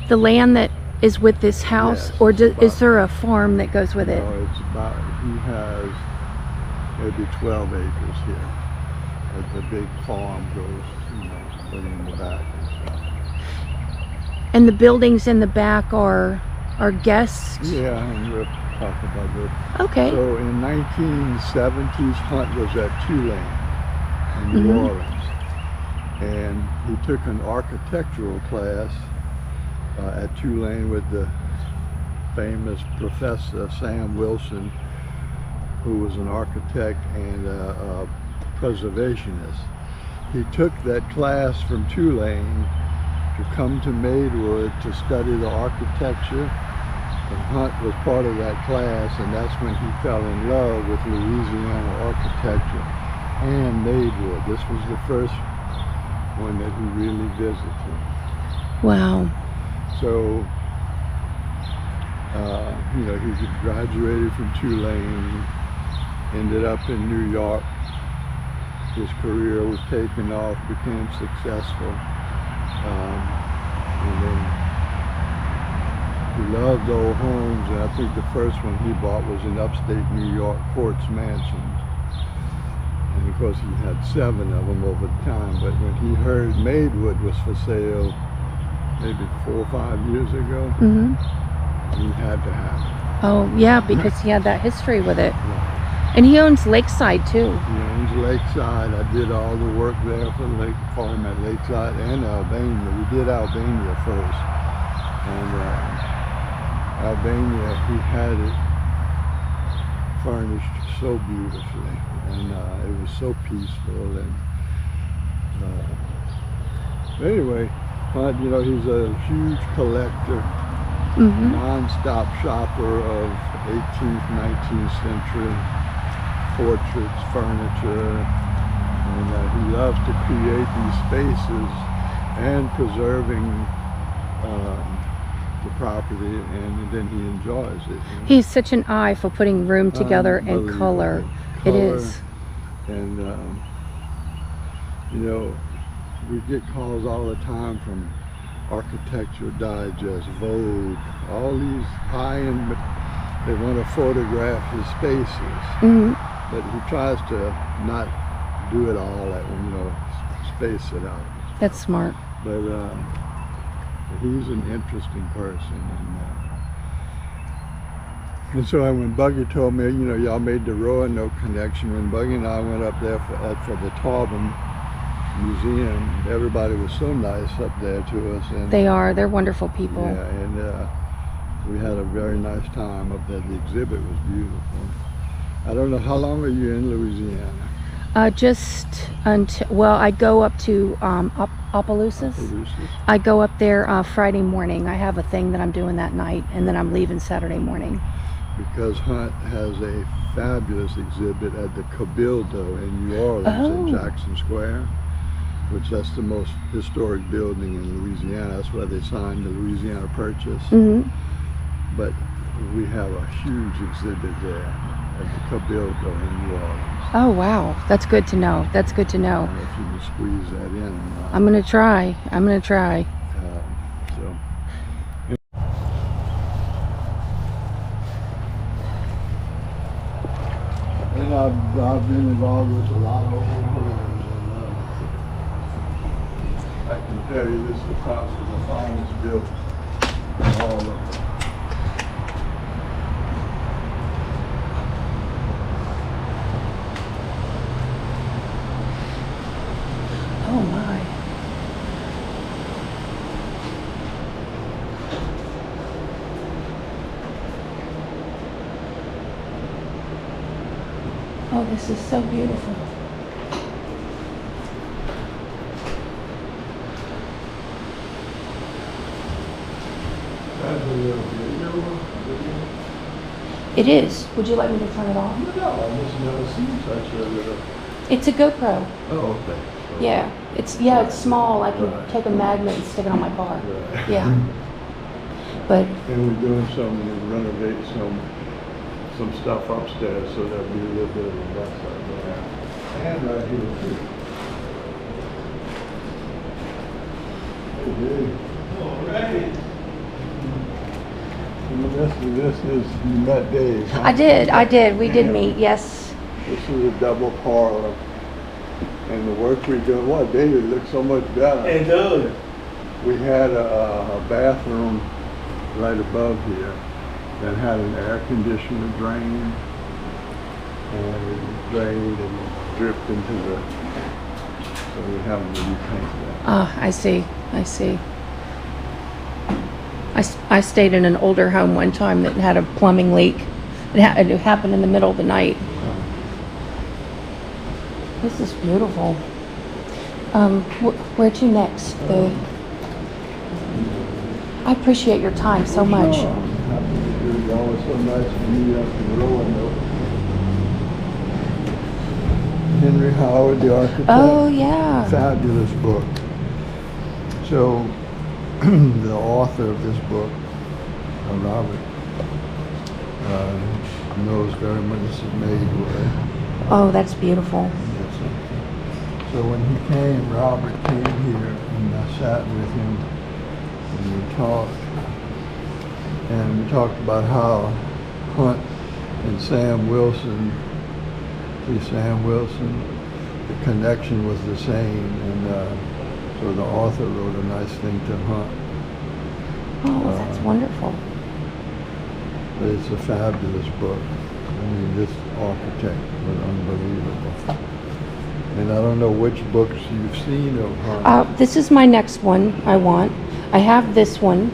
The land that is with this house, Yes, or is there a farm that goes with it? No, it's about, he has maybe 12 acres here. But the big farm goes, you know, in the back and stuff. And the buildings in the back are guests? Yeah, and we'll talk about that. Okay. So in 1970s, Hunt was at Tulane in New Orleans. And he took an architectural class at Tulane with the famous professor Sam Wilson, who was an architect and a preservationist. He took that class from Tulane to come to Madewood to study the architecture, and Hunt was part of that class, and that's when he fell in love with Louisiana architecture and Madewood. This was the first one that he really visited. Wow. So, you know, he graduated from Tulane, ended up in New York. His career was taken off, became successful. And then he loved old homes, and I think the first one he bought was in upstate New York, Porch Mansions. And of course he had 7 of them over time, but when he heard Madewood was for sale, maybe 4 or 5 years ago, he had to have it. Oh yeah, because he had that history with it. Yeah. And he owns Lakeside too. He owns Lakeside. I did all the work there for him at Lakeside and Albania. We did Albania first. And Albania, he had it furnished so beautifully. And it was so peaceful. And anyway, Hunt, you know, he's a huge collector, non-stop shopper of 18th, 19th century portraits, furniture, and he loves to create these spaces and preserving the property, and then he enjoys it. You know? He's such an eye for putting room together and color. It is. And you know, we get calls all the time from Architectural Digest, Vogue, all these high-end, they want to photograph his spaces. But he tries to not do it all at, you know, space it out. That's smart. But he's an interesting person. And so when Buggy told me, you know, y'all made the Roanoke connection, when Buggy and I went up there for the Taubman Museum, everybody was so nice up there to us. And they're wonderful people. Yeah, and we had a very nice time up there. The exhibit was beautiful. I don't know, how long are you in Louisiana? Just until, well, I go up to Opelousas. I go up there Friday morning. I have a thing that I'm doing that night, and then I'm leaving Saturday morning. Because Hunt has a fabulous exhibit at the Cabildo in New Orleans in Jackson Square, which that's the most historic building in Louisiana. That's where they signed the Louisiana Purchase. But we have a huge exhibit there at the Cabildo in New Orleans. Oh wow, that's good to know. That's good to know. I don't know if you can squeeze that in. I'm gonna try. I'm gonna try. And I've been involved with a lot of old homes, and I can tell you this is probably the finest built in all of them. Oh my. Oh, this is so beautiful. That's a little video. It is. Would you like me to turn it off? No, I just never seen such a little. It's a GoPro. Oh, okay. Yeah, it's small. I can take a magnet and stick it on my car. Right. Yeah. But and we're doing some renovate some stuff upstairs, so there'll be a little bit of a bus out there. And right here too. Hey, dude. All right. This is, you met Dave, huh? I did. We did meet, yes. This is a double parlor. And the work we're doing, what, Dave, it looks so much better. It does. We had a bathroom right above here that had an air conditioner drain. And it drained and dripped into the, so we haven't repainted that. Ah, I see. I stayed in an older home one time that had a plumbing leak. It happened in the middle of the night. This is beautiful. Where to next? I appreciate your time so much. It's always so nice to meet up in Roanoke. Henry Howard, the architect. Oh, yeah. Fabulous book. So, the author of this book, Robert, knows very much this is Madewood. Oh, that's beautiful. So when he came, Robert came here, and I sat with him, and we talked. And we talked about how Hunt and Sam Wilson, the connection was the same, and so the author wrote a nice thing to Hunt. Oh, that's wonderful. But it's a fabulous book. I mean, this architect was unbelievable. And I don't know which books you've seen of Hunt. This is my next one I want. I have this one,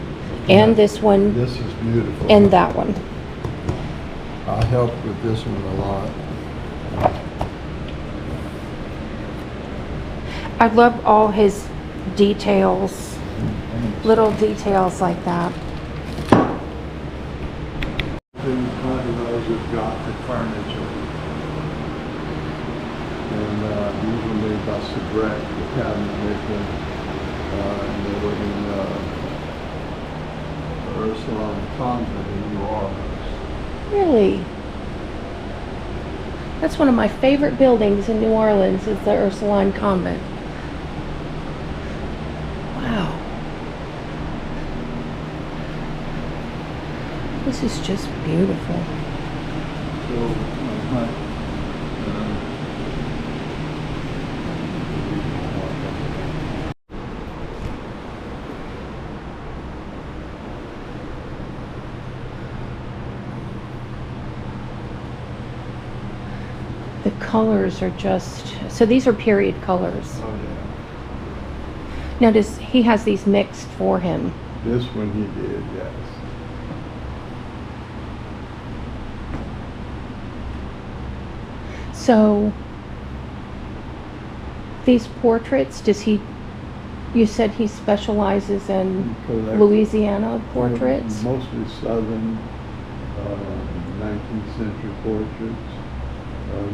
and this one, This is beautiful. and that one. I helped with this one a lot. I love all his details, little details like that. Hunt of Gothic furniture. And these were made by Sabrek, the cabinet maker. And they were in the Ursuline Convent in New Orleans. Really? That's one of my favorite buildings in New Orleans, is the Ursuline Convent. Wow. This is just beautiful. So, Hunt, The colors are just, so these are period colors. oh Now yeah. he has these mixed for him? This one he did, yes. So these portraits, you said he specializes in Collect- Louisiana portraits? Mostly southern 19th century portraits.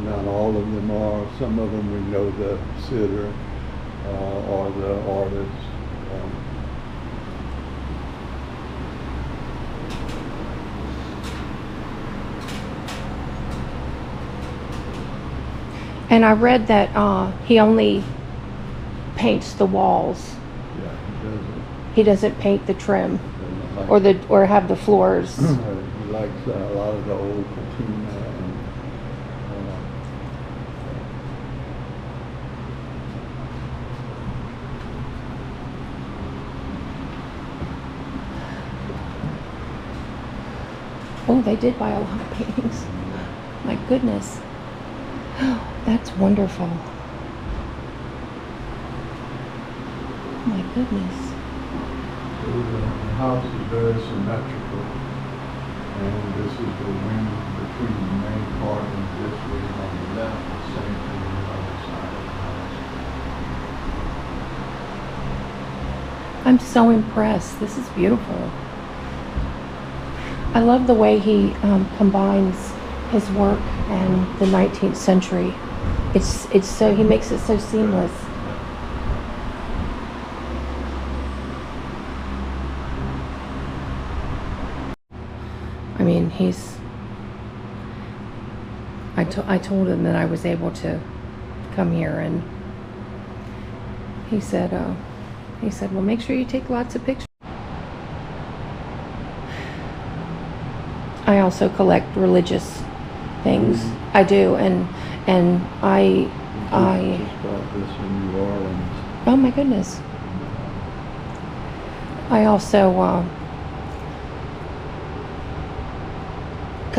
Not all of them are. Some of them we know the sitter or the artist. And I read that he only paints the walls. Yeah, he doesn't. He doesn't paint the trim Like, or have the floors. he likes a lot of the old patina and Oh, they did buy a lot of paintings. My goodness. That's wonderful. My goodness. the house is very symmetrical. And this is the wing between the main part and this wing on the left, the same thing on the other side of the house. I'm so impressed. This is beautiful. I love the way he combines his work and the 19th century. It's so, he makes it so seamless. I mean, I told him that I was able to come here, and he said, well, make sure you take lots of pictures. also collect religious things. I do, and I Just bought this in New Orleans. oh my goodness. I also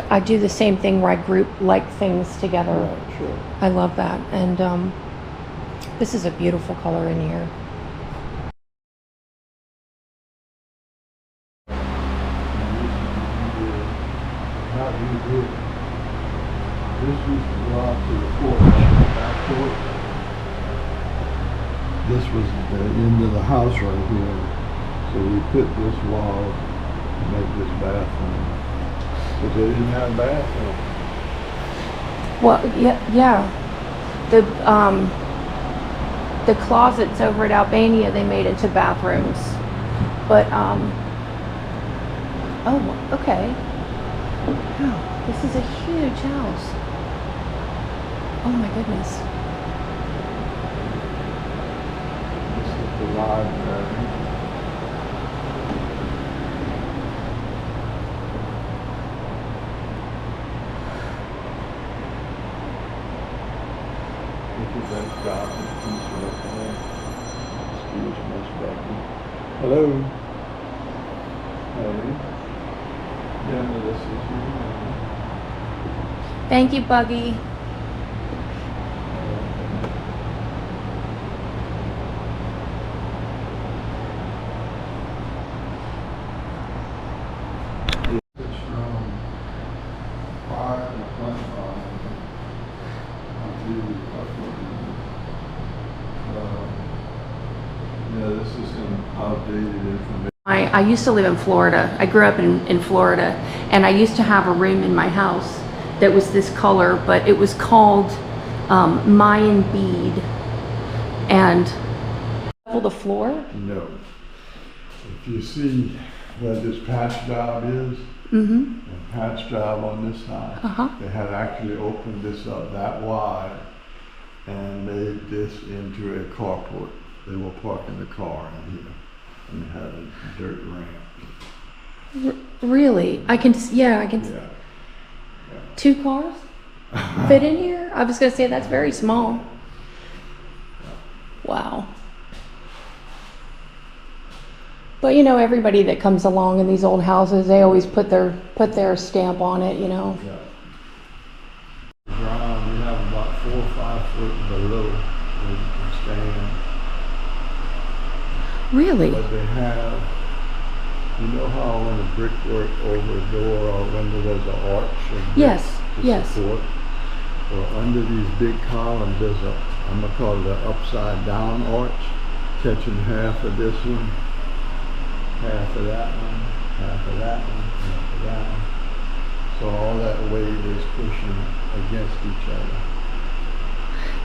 I do the same thing where I group like things together. Right, sure. I love that, and this is a beautiful color in here. How do you do it? This used to go out to the porch, back porch. This was the end of the house right here. So we put this wall to make this bathroom. But they didn't have a bathroom. Well, yeah. The closets over at Albania, they made into bathrooms. But oh, okay. Wow, this is a huge house. Oh my goodness. This is the library. Look at that gothic piece right there. Excuse Miss Becky. Hello. Hey. Yeah, this is you. Thank you, Buggy. Yeah, this is some outdated information. I used to live in Florida. I grew up in Florida, and I used to have a room in my house that was this color, but it was called Mayan bead. And the floor? No. If you see where this patch job is, Mm-hmm. a patch job on this side, they had actually opened this up that wide and made this into a carport. They were parking the car in here and they had a dirt ramp. Really? I can, yeah, I can. Yeah. 2 cars fit in here? I was going to say that's very small. Wow. But you know, everybody that comes along in these old houses, they always put their stamp on it, you know. Yeah. Ground, we have about 4 or 5 foot below where you can stand. Really? But they have, you know how when the brickwork over a door or window there's an arch of brick Yes, to yes. support? Well, under these big columns there's a, I'm going to call it an upside down arch, catching half of this one, half of that one, half of that one, half of that one. So all that weight is pushing against each other.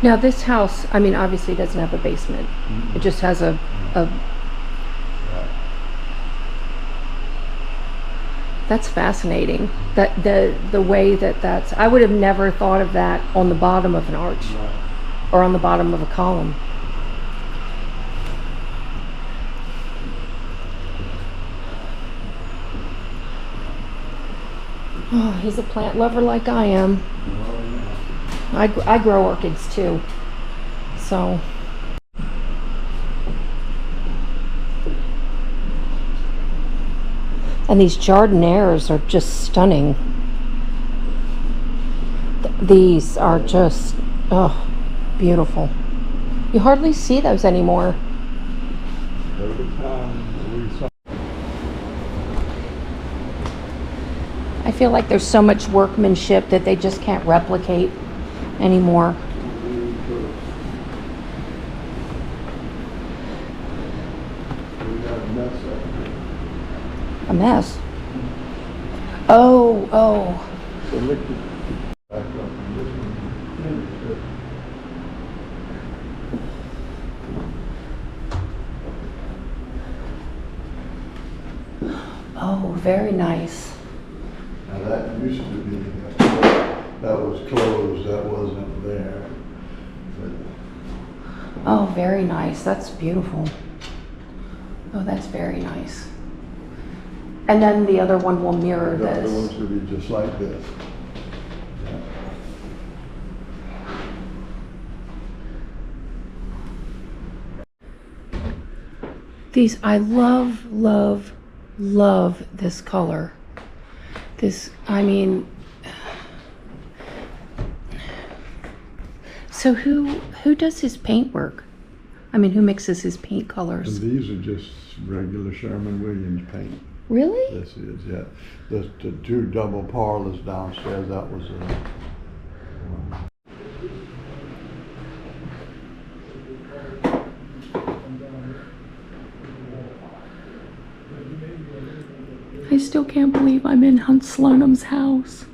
Now this house, I mean, obviously doesn't have a basement. It just has a Right. That's fascinating. That the way that's, I would have never thought of that on the bottom of an arch Right. or on the bottom of a column. Oh, he's a plant lover like I am. I grow orchids too. So. And these jardinières are just stunning. These are just, oh, beautiful. You hardly see those anymore. Every time we saw I feel like there's so much workmanship that they just can't replicate anymore. we got a mess up here. A mess. Oh. So look at back up in this one. Oh, very nice. Now that used to be, that was closed, that wasn't there. But Oh, very nice. That's beautiful. Oh, that's very nice. And then the other one will mirror The other this. one's gonna be just like this. These, I love, love, love this color. This, I mean, so who does his paint work? I mean, who mixes his paint colors? And these are just regular Sherman-Williams paint. Really? This is, yeah. The two double parlors downstairs, that was I still can't believe I'm in Hunt Slonem's house.